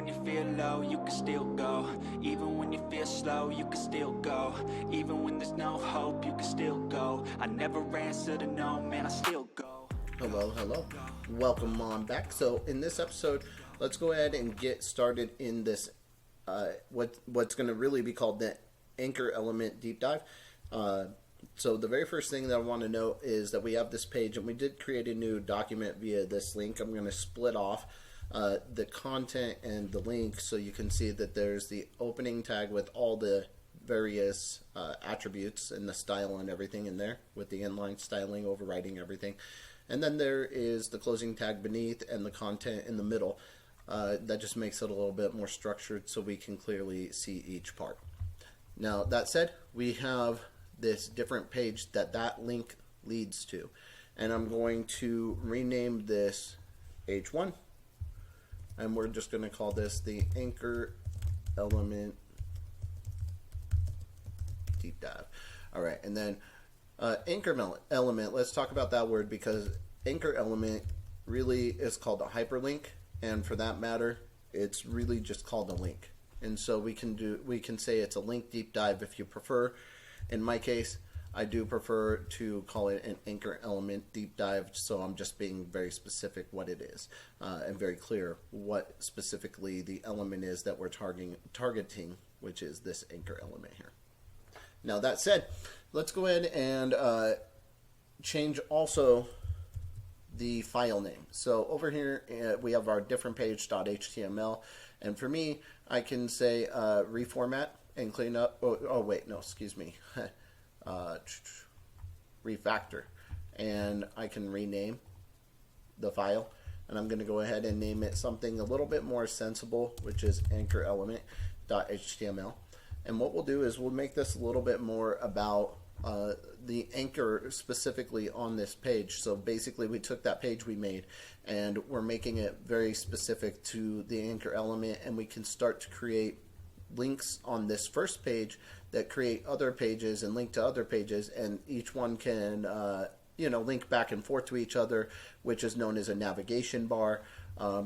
when you feel low, you can still go. Even when you feel slow, you can still go. Even when there's no hope, you can still go. I never answer to no, man, I still go. Hello. Welcome on back. So in this episode, let's go ahead and get started in this what's going to really be called the anchor element deep dive. So the very first thing that I want to note is that we have this page, and we did create a new document via this link. I'm going to split off the content and the link so you can see that there's the opening tag with all the various attributes and the style and everything in there, with the inline styling overriding everything. And then there is the closing tag beneath and the content in the middle. That just makes it a little bit more structured so we can clearly see each part. Now, that said, we have this different page that link leads to. And I'm going to rename this H1. And we're just going to call this the anchor element deep dive. All right, and then anchor element, let's talk about that word, because anchor element really is called a hyperlink, and for that matter, it's really just called a link. And so we can say it's a link deep dive if you prefer. In my case, I do prefer to call it an anchor element deep dive, so I'm just being very specific what it is and very clear what specifically the element is that we're targeting, which is this anchor element here. Now, that said, let's go ahead and change also the file name. So over here we have our different page.html, and for me, I can say reformat and clean up. Refactor, and I can rename the file, and I'm going to go ahead and name it something a little bit more sensible, which is anchor element.html. And what we'll do is we'll make this a little bit more about the anchor specifically on this page. So basically, we took that page we made and we're making it very specific to the anchor element, and we can start to create links on this first page that create other pages and link to other pages, and each one can link back and forth to each other, which is known as a navigation bar.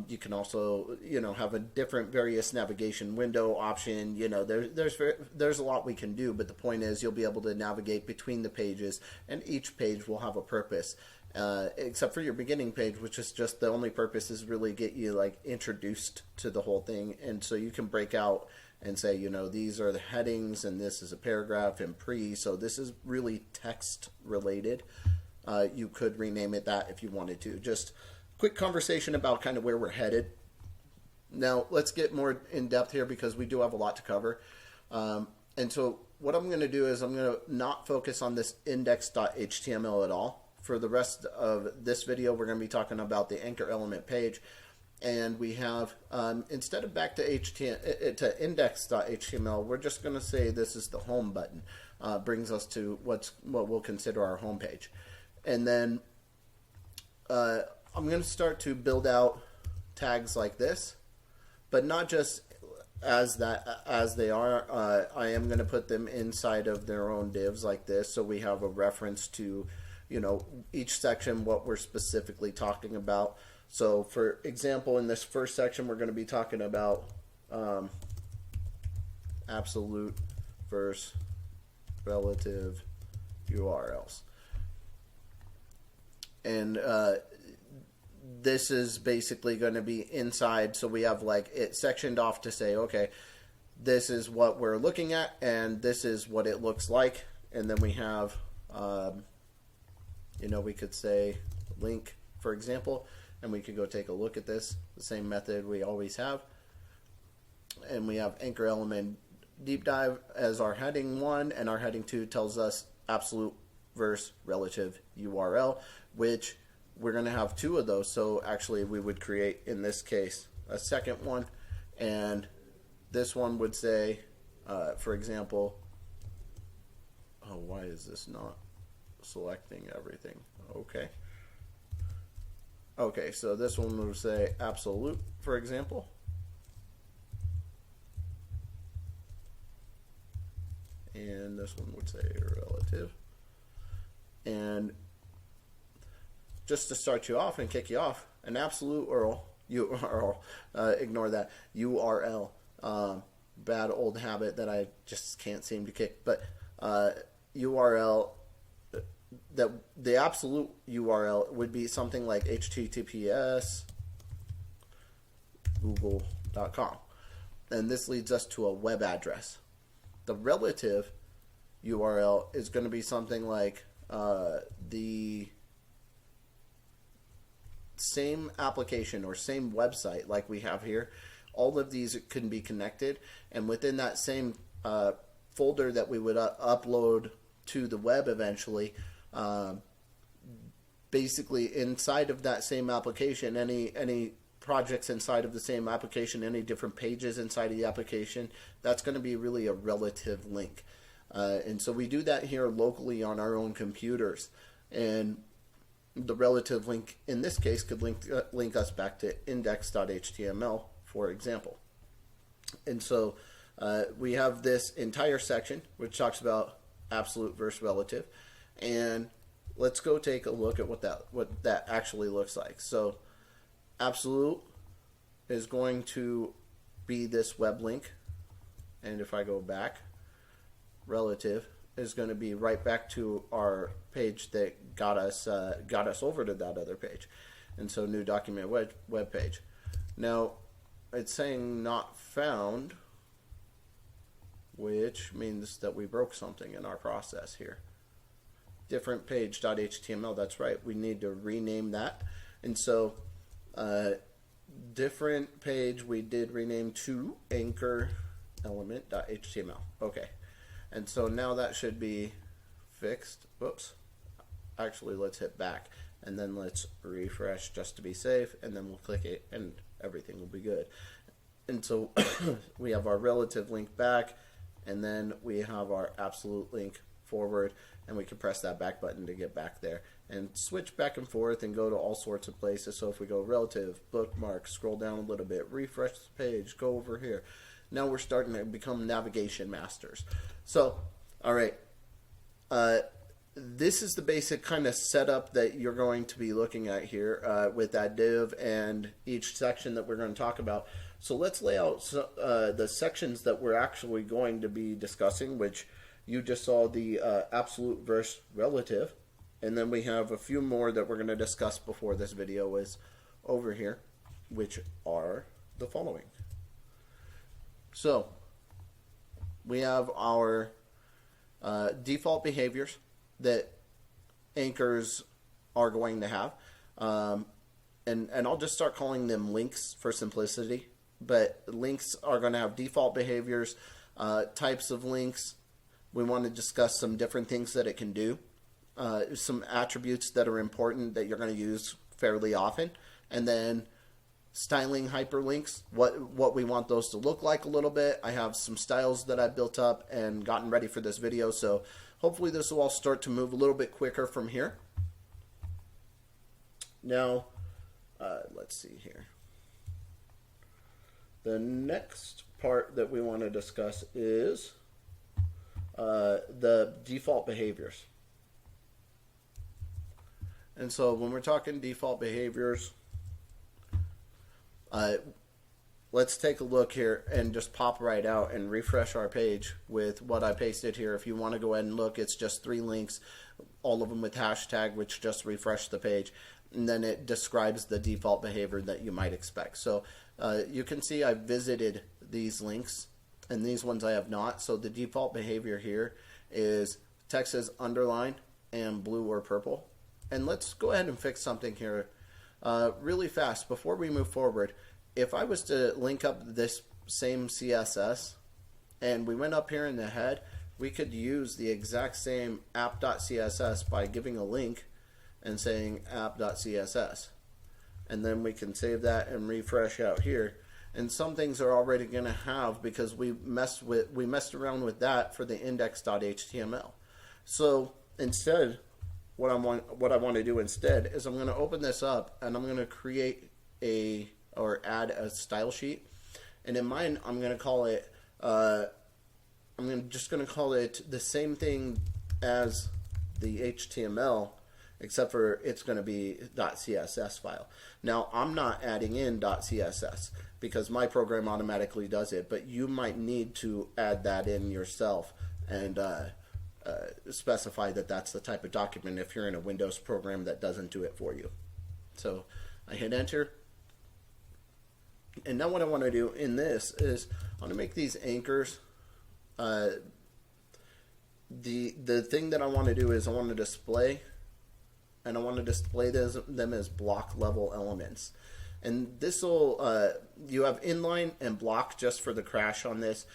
You can also have a different various navigation window option. There's a lot we can do, but the point is you'll be able to navigate between the pages, and each page will have a purpose, except for your beginning page, which is just the only purpose is really get you introduced to the whole thing. And so you can break out and say, these are the headings, and this is a paragraph and pre, so this is really text related. You could rename it that if you wanted to. Just quick conversation about kind of where we're headed. Now, let's get more in depth here because we do have a lot to cover. And so what I'm going to do is I'm going to not focus on this index.html at all. For the rest of this video, we're going to be talking about the anchor element page. And we have, instead of back to index.html, we're just going to say this is the home button. Brings us to what we'll consider our home page. And then I'm going to start to build out tags like this, but not just as they are. I am going to put them inside of their own divs like this, so we have a reference to each section, what we're specifically talking about. So for example, in this first section, we're going to be talking about absolute versus relative URLs. And this is basically going to be inside, so we have it sectioned off to say, okay, this is what we're looking at, and this is what it looks like. And then we have, we could say link, for example, and we could go take a look at this, the same method we always have. And we have anchor element deep dive as our heading 1, and our heading 2 tells us absolute versus relative URL, which we're going to have 2 of those. So actually we would create, in this case, a second one, and this one would say, for example, why is this not selecting everything? Okay, so this one would say absolute, for example. And this one would say relative. And just to start you off and kick you off, an absolute URL URL. Ignore that. URL. Bad old habit that I just can't seem to kick. But URL, that the absolute URL would be something like https google.com. And this leads us to a web address. The relative URL is going to be something like the same application or same website like we have here. All of these can be connected, and within that same folder that we would upload to the web eventually, basically inside of that same application, any projects inside of the same application, any different pages inside of the application, that's going to be really a relative link. And so we do that here locally on our own computers, and the relative link in this case could link us back to index.html, for example. And so we have this entire section which talks about absolute versus relative, and let's go take a look at what that actually looks like. So absolute is going to be this web link, and if I go back, relative is going to be right back to our page that got us over to that other page. And so new document web page. Now it's saying not found, which means that we broke something in our process here. Different page.html, that's right, we need to rename that. And so different page we did rename to anchor element.html. Okay. And so now that should be fixed. Whoops. Actually, let's hit back and then let's refresh just to be safe, and then we'll click it and everything will be good. And so we have our relative link back, and then we have our absolute link forward, and we can press that back button to get back there and switch back and forth and go to all sorts of places. So if we go relative, bookmark, scroll down a little bit, refresh the page, go over here. Now we're starting to become navigation masters. So, all right, this is the basic kind of setup that you're going to be looking at here with that div and each section that we're going to talk about. So let's lay out the sections that we're actually going to be discussing, which you just saw the absolute versus relative. And then we have a few more that we're going to discuss before this video is over here, which are the following. So we have our default behaviors that anchors are going to have. And I'll just start calling them links for simplicity. But links are going to have default behaviors, types of links. We want to discuss some different things that it can do. Some attributes that are important that you're going to use fairly often. And then styling hyperlinks, what we want those to look like a little bit. I have some styles that I built up and gotten ready for this video, so hopefully this will all start to move a little bit quicker from here. Now, let's see here. The next part that we want to discuss is the default behaviors. And so when we're talking default behaviors, let's take a look here and just pop right out and refresh our page with what I pasted here. If you want to go ahead and look, it's just 3 links, all of them with hashtag, which just refresh the page. And then it describes the default behavior that you might expect. So you can see I've visited these links, and these ones I have not. So the default behavior here is text is underlined and blue or purple. And let's go ahead and fix something here really fast before we move forward. If I was to link up this same CSS and we went up here in the head, we could use the exact same app.css by giving a link and saying app.css. And then we can save that and refresh out here. And some things are already going to have, because we messed around with that for the index.html. So instead, what I want to do instead is I'm going to open this up and I'm going to create add a style sheet. And in mine, I'm going to call it just going to call it the same thing as the HTML, except for it's going to be .css file. Now, I'm not adding in .css because my program automatically does it, but you might need to add that in yourself and specify that that's the type of document if you're in a Windows program that doesn't do it for you. So I hit enter. And now what I want to do in this is I want to make these anchors. The thing that I want to do is I want to display, and I want to display them as block level elements. And this will, you have inline and block just for the crash on this.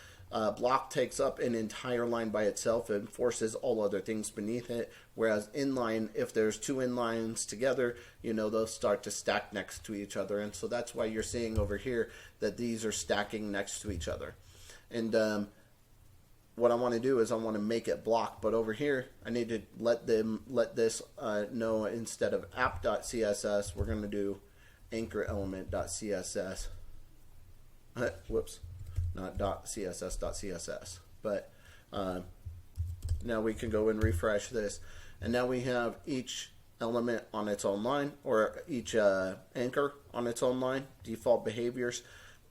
Block takes up an entire line by itself and forces all other things beneath it, whereas inline, if there's two inlines together, they'll start to stack next to each other. And so that's why you're seeing over here that these are stacking next to each other. And what I want to do is I want to make it block, but over here I need to let this know, instead of app.css, we're going to do anchor element.css. Whoops. Not .css.css, but now we can go and refresh this, and now we have each element on its own line, or each anchor on its own line, default behaviors.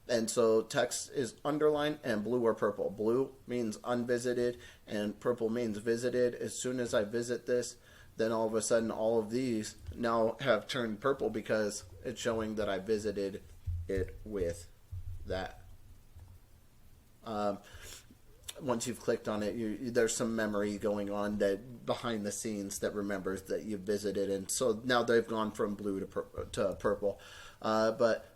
And so text is underlined and blue or purple. Blue means unvisited and purple means visited. As soon as I visit this, then all of a sudden all of these now have turned purple because it's showing that I visited it with that. Once you've clicked on it, there's some memory going on that behind the scenes that remembers that you visited, and so now they've gone from blue to purple. But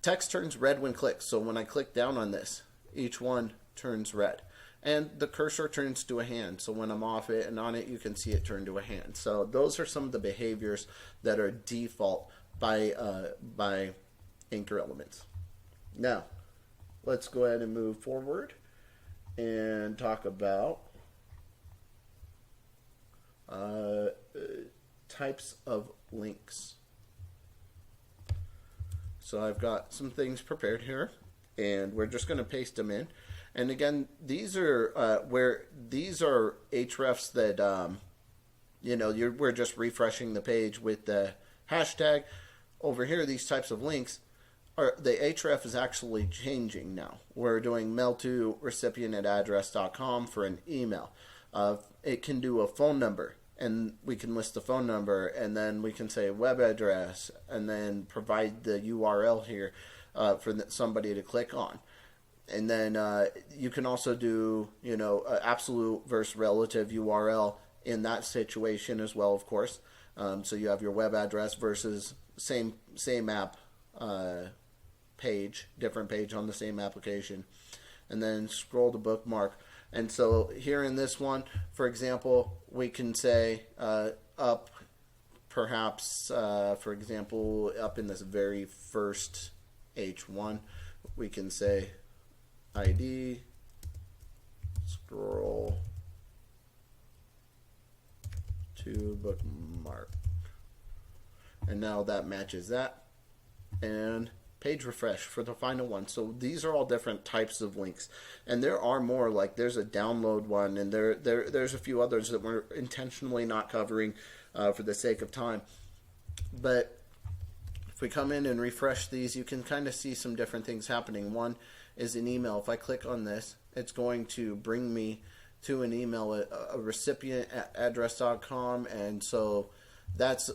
text turns red when clicked, so when I click down on this, each one turns red, and the cursor turns to a hand. So when I'm off it and on it, you can see it turn to a hand. So those are some of the behaviors that are default by anchor elements. Now, let's go ahead and move forward and talk about types of links. So I've got some things prepared here, and we're just going to paste them in. And again, these are hrefs that we're just refreshing the page with the hashtag. Over here, these types of links, the href is actually changing now. We're doing mail to recipient@address.com for an email. It can do a phone number, and we can list the phone number, and then we can say web address, and then provide the URL here for somebody to click on. And then you can also do absolute versus relative URL in that situation as well, of course. So you have your web address versus same app page, different page on the same application, and then scroll to bookmark. And so here in this one, for example, we can say up, perhaps, for example, up in this very first H1, we can say ID, scroll to bookmark. And now that matches that. And page refresh for the final one. So these are all different types of links, and there are more. Like there's a download one, and there's a few others that we're intentionally not covering for the sake of time. But if we come in and refresh these, you can kind of see some different things happening. One is an email. If I click on this, it's going to bring me to an email, a recipient@address.com, and so that's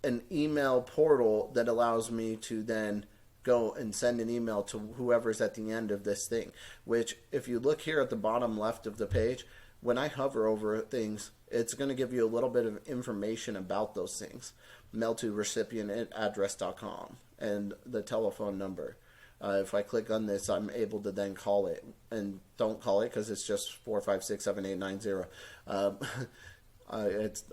an email portal that allows me to then go and send an email to whoever's at the end of this thing, which if you look here at the bottom left of the page, when I hover over things, it's going to give you a little bit of information about those things. Mail to recipient@address.com and the telephone number. If I click on this, I'm able to then call it, and don't call it because it's just 4567890.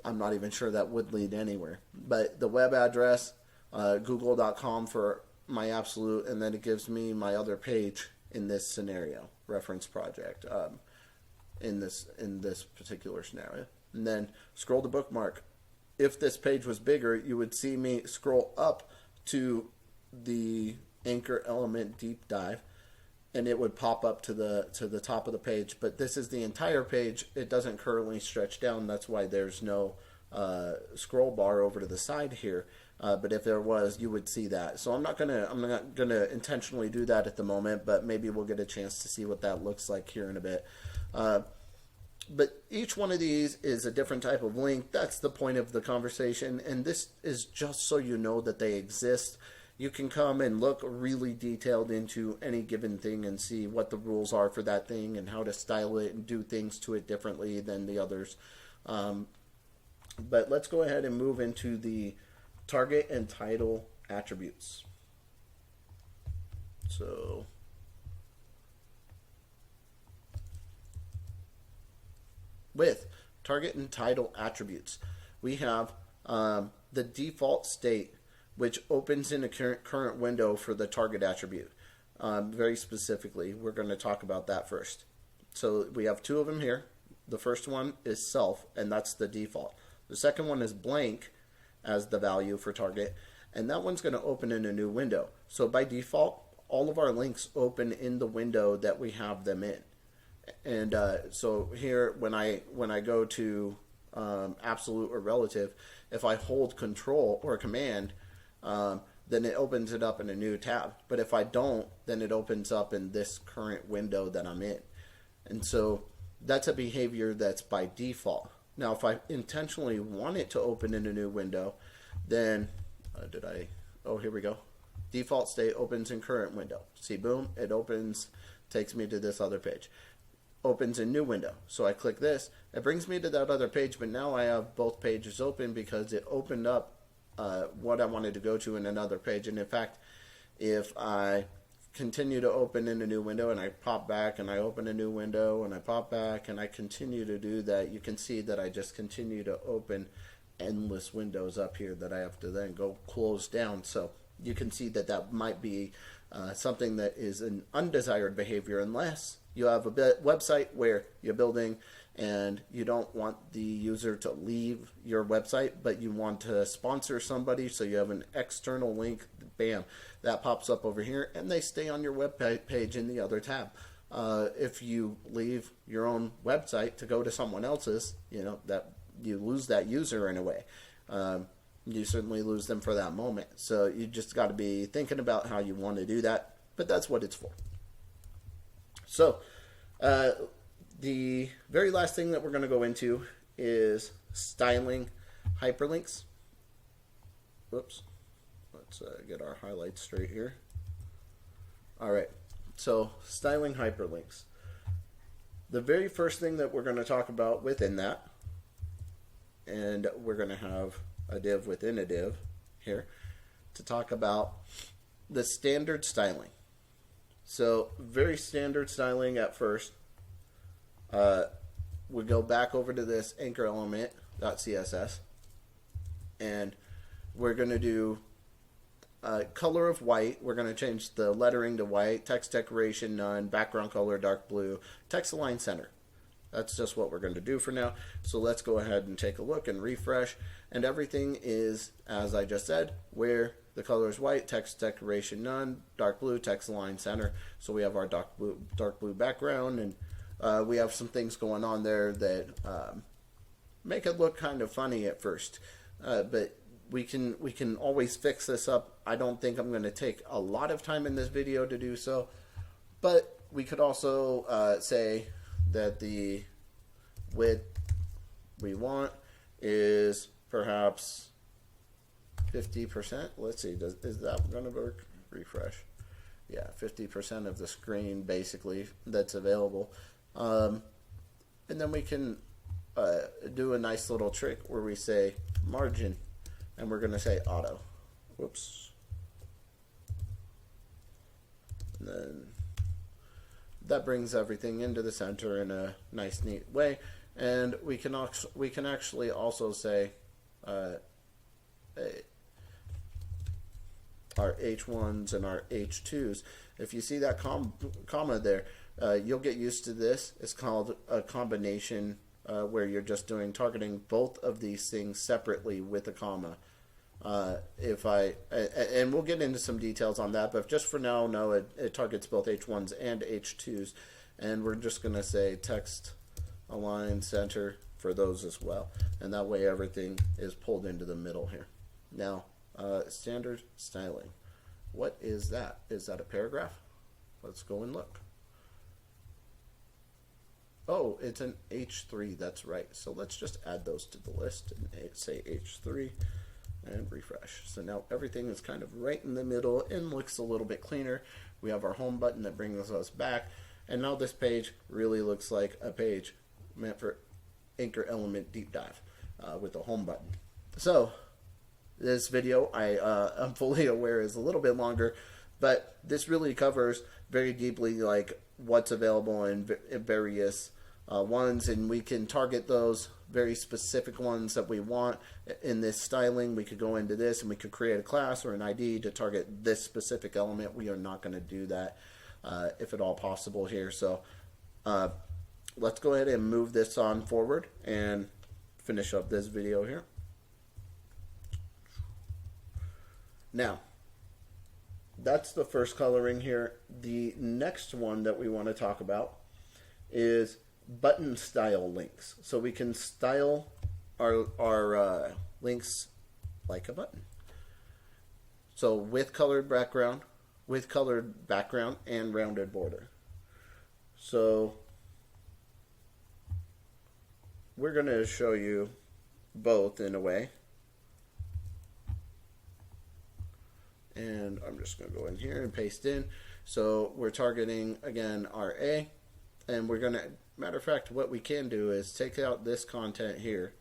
I'm not even sure that would lead anywhere. But the web address, google.com for my absolute, and then it gives me my other page in this scenario, reference project, in this particular scenario. And then scroll to bookmark. If this page was bigger, you would see me scroll up to the anchor element deep dive, and it would pop up to the top of the page. But this is the entire page. It doesn't currently stretch down. That's why there's no scroll bar over to the side here. But if there was, you would see that. So I'm not gonna intentionally do that at the moment, but maybe we'll get a chance to see what that looks like here in a bit. But each one of these is a different type of link. That's the point of the conversation, and this is just so you know that they exist. You can come and look really detailed into any given thing and see what the rules are for that thing and how to style it and do things to it differently than the others. But let's go ahead and move into the target and title attributes. So with target and title attributes, we have the default state, which opens in a current window for the target attribute. Very specifically, we're going to talk about that first. So we have two of them here. The first one is self, and that's the default. The second one is blank as the value for target, and that one's going to open in a new window. So by default, all of our links open in the window that we have them in. And so here, when I go to absolute or relative, if I hold control or command, then it opens it up in a new tab. But if I don't, then it opens up in this current window that I'm in. And so that's a behavior that's by default. Now, if I intentionally want it to open in a new window, then here we go. Default state opens in current window. See, boom, it opens, takes me to this other page. Opens a new window. So I click this, it brings me to that other page, but now I have both pages open because it opened up what I wanted to go to in another page. And in fact, if I continue to open in a new window and I pop back and I open a new window and I pop back and I continue to do that, you can see that I just continue to open endless windows up here that I have to then go close down. So you can see that that might be something that is an undesired behavior, unless you have a website where you're building and you don't want the user to leave your website, but you want to sponsor somebody, so you have an external link, bam, that pops up over here, and they stay on your web page in the other tab. If you leave your own website to go to someone else's, that you lose that user in a way. You certainly lose them for that moment. So you just got to be thinking about how you want to do that, but that's what it's for. So the very last thing that we're going to go into is styling hyperlinks. Whoops. Let's get our highlights straight here. All right. So styling hyperlinks. The very first thing that we're going to talk about within that, and we're going to have a div within a div here to talk about the standard styling. So very standard styling at first. We go back over to this anchor element.css, and we're going to do color of white. We're going to change the lettering to white, text decoration none, background color dark blue, text align center. That's just what we're going to do for now. So let's go ahead and take a look and refresh, and everything is as I just said, where the color is white, text decoration none, dark blue, text align center. So we have our dark blue background, and we have some things going on there that make it look kind of funny at first, but we can always fix this up. I don't think I'm going to take a lot of time in this video to do so, but we could also say that the width we want is perhaps 50%. Let's see, is that going to work? Refresh. Yeah, 50% of the screen basically that's available. And then we can do a nice little trick where we say margin, and we're going to say auto. Whoops. And then that brings everything into the center in a nice, neat way. And we can actually also say our H1s and our H2s. If you see that comma there, you'll get used to this. It's called a combination where you're just targeting both of these things separately with a comma. And we'll get into some details on that, but just for now, no, it targets both H1s and H2s, and we're just going to say text align center for those as well, and that way everything is pulled into the middle here. Now, standard styling. What is that? Is that a paragraph? Let's go and look. Oh, it's an H3, that's right. So let's just add those to the list and say H3 and refresh. So now everything is kind of right in the middle and looks a little bit cleaner. We have our home button that brings us back, and now this page really looks like a page meant for Anchor Element Deep Dive with a home button. So this video, I'm fully aware, is a little bit longer, but this really covers very deeply like what's available in various ones, and we can target those very specific ones that we want in this styling. We could go into this and we could create a class or an ID to target this specific element. We are not going to do that if at all possible here. So let's go ahead and move this on forward and finish up this video here. Now, that's the first coloring here. The next one that we want to talk about is button style links. So we can style our links like a button. So with colored background and rounded border. So we're going to show you both in a way. And I'm just going to go in here and paste in. So we're targeting, again, our A. And we're going to, matter of fact, what we can do is take out this content here.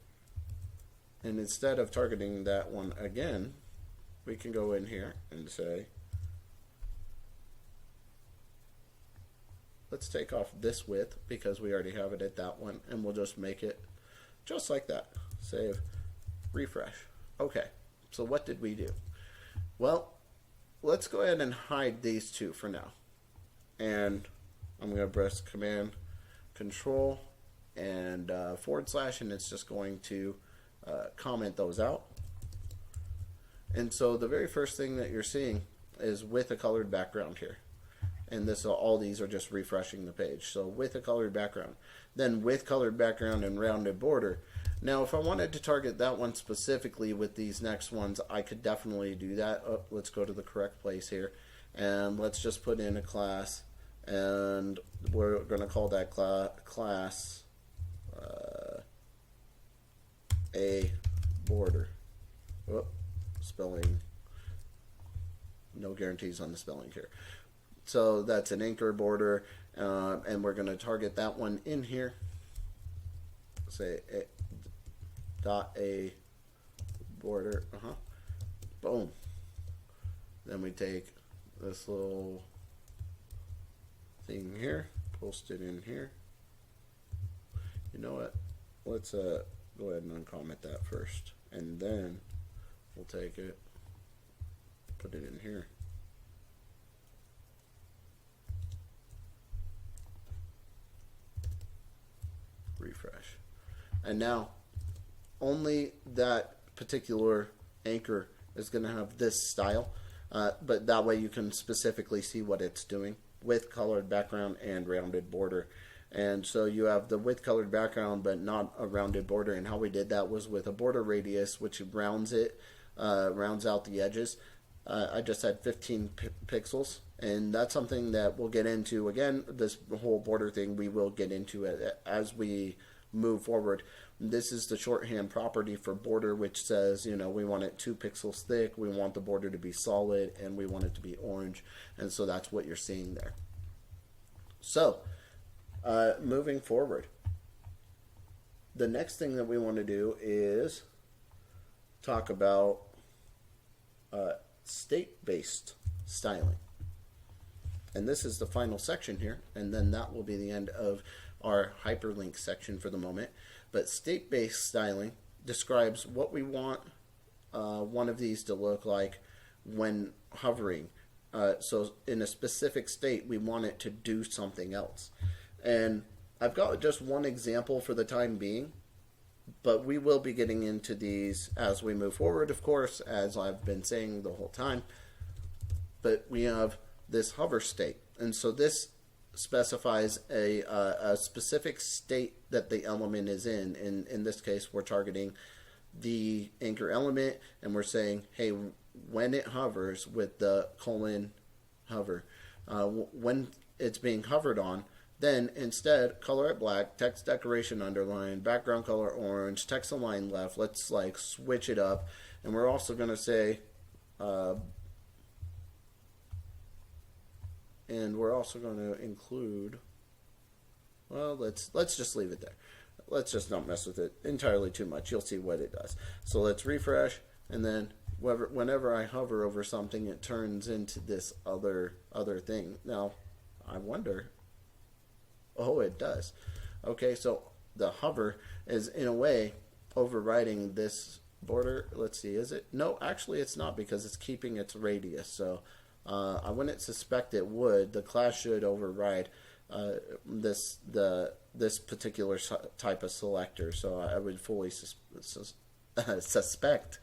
And instead of targeting that one again, we can go in here and say, let's take off this width because we already have it at that one. And we'll just make it just like that. Save, refresh. Okay, so what did we do? Well, let's go ahead and hide these two for now. And I'm going to press Command, Control, and / and it's just going to comment those out. And so the very first thing that you're seeing is with a colored background here. And this, all these are just refreshing the page. So with a colored background. Then with colored background and rounded border. Now, if I wanted to target that one specifically with these next ones, I could definitely do that. Oh, let's go to the correct place here. And let's just put in a class. And we're going to call that class a border. Oh, spelling. No guarantees on the spelling here. So that's an anchor border. And we're going to target that one in here. Say a border. Boom. Then we take this little thing here, post it in here. You know what? Let's go ahead and uncomment that first, and then we'll take it, put it in here. Refresh. And now only that particular anchor is going to have this style, but that way you can specifically see what it's doing with colored background and rounded border. And so you have the with colored background but not a rounded border, and how we did that was with a border radius which rounds it, rounds out the edges. I just had 15 pixels, and that's something that we'll get into. Again, this whole border thing we will get into it as we move forward. This is the shorthand property for border, which says, you know, we want it 2 pixels thick, we want the border to be solid, and we want it to be orange. And so that's what you're seeing there. So moving forward, the next thing that we want to do is talk about state-based styling. And this is the final section here, and then that will be the end of our hyperlink section for the moment. But state-based styling describes what we want one of these to look like when hovering. So in a specific state, we want it to do something else. And I've got just one example for the time being. But we will be getting into these as we move forward, of course, as I've been saying the whole time. But we have this hover state, and so this specifies a specific state that the element is in. In this case, we're targeting the anchor element, and we're saying, hey, when it hovers with the colon hover, when it's being hovered on, then instead color it black, text decoration underline, background color orange, text align left. Let's like switch it up, and we're also going to say and we're also going to include, well, let's just leave it there. Let's just not mess with it entirely too much. You'll see what it does. So let's refresh, and then whenever I hover over something, it turns into this other thing. Now, I wonder, oh, it does. Okay, so the hover is in a way overriding this border. Let's see, is it? No, actually it's not, because it's keeping its radius. So I wouldn't suspect it would. The class should override this particular type of selector. So I would fully suspect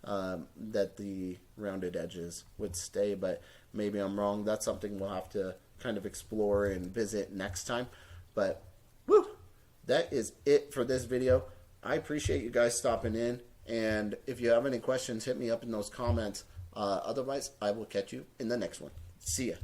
that the rounded edges would stay, but maybe I'm wrong. That's something we'll have to kind of explore and visit next time. But woo, that is it for this video. I appreciate you guys stopping in, and if you have any questions, hit me up in those comments. Otherwise, I will catch you in the next one. See ya.